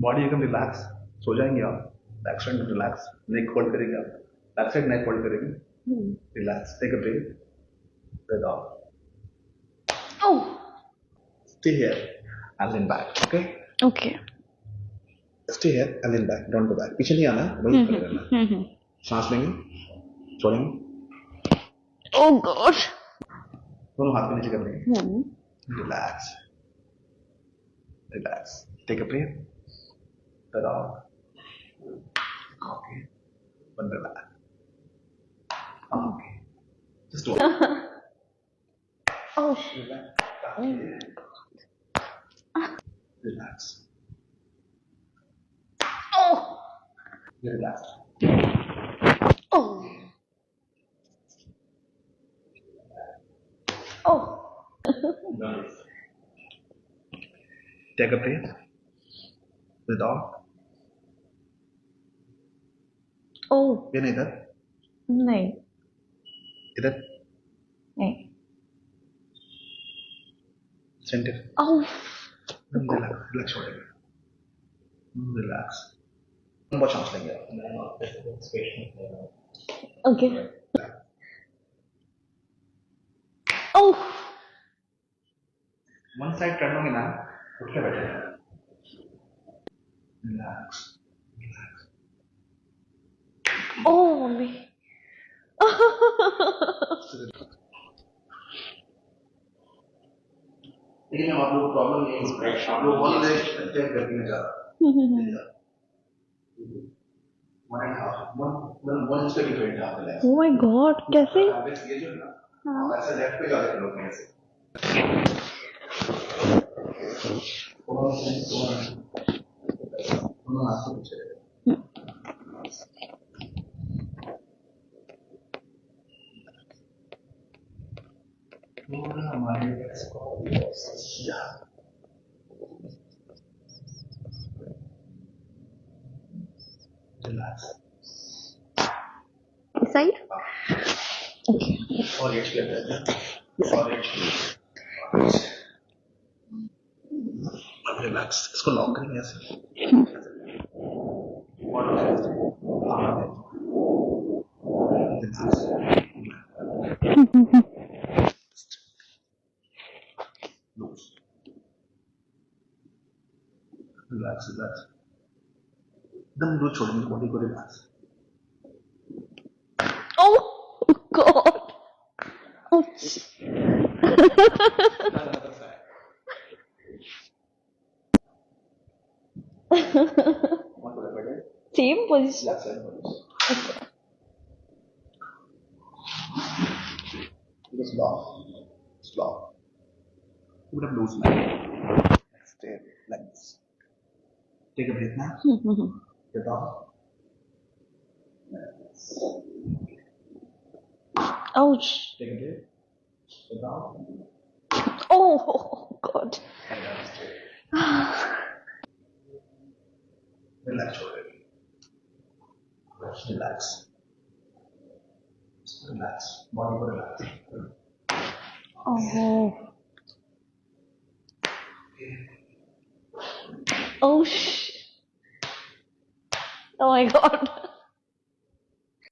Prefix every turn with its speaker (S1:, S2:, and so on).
S1: Body एकदम relax, सो जाएंगे आप, back side relax, neck hold करेंगे आप, बैक साइड नेक होल्ड करेंगे, relax, take a breath, breath out,
S2: Oh.
S1: stay here and lean back, okay?
S2: Okay.
S1: Stay here and lean back, don't go back, पीछे नहीं आना, वहीं खड़े रहना, सांस लेंगे, छोड़ेंगे,
S2: Oh God.
S1: दोनों हाथ को नीचे कर देंगे, relax, relax, take a breath, breath out, okay, one relax, okay, just one,
S2: Oh.
S1: relax, relax,
S2: Oh.
S1: relax,
S2: Oh. Oh.
S1: nice, take a breath, breathe out,
S2: Oh.
S1: ये नहीं इधर,
S2: नहीं
S1: इधर,
S2: नहीं.
S1: Centre,
S2: Oh.
S1: रिलैक्स, रिलैक्स छोड़ेंगे, relax, बहुत सांस लेंगे,
S2: Okay. Oh.
S1: One side turn होंगे ना, उठ के बैठे, रिलैक्स, रिलैक्स,
S2: Oh, मम्मी.
S1: लेकिन आप लोग प्रॉब्लम नहीं है, आप लोग वन लेग टेक करके जा रहा, वन एंड हाफ, वन से भी wait half leg,
S2: Oh my God. कैसे?
S1: ये जो है ना, ऐसा लेफ्ट पे जाते हैं लोग ऐसे, दोनों हाथ से पीछे, पूरा हमारे या रिलैक्स,
S2: This side? Okay.
S1: और एज के अंदर, और एज, अब रिलैक्स, इसको लॉक करेंगे ऐसे, और रिलैक्स, लूज, रिलैक्स, रिलैक्स, एकदम लूज छोड़ेंगे बॉडी को, relax,
S2: Oh God. Ouch. Same position.
S1: Just lock, just lock, put up loose line, stay like this, take a breath now, breathe out,
S2: Ouch.
S1: take a breath, breathe out,
S2: Oh God.
S1: relax already, relax, relax, body will relax,
S2: Oh. Oh shh. Oh my God.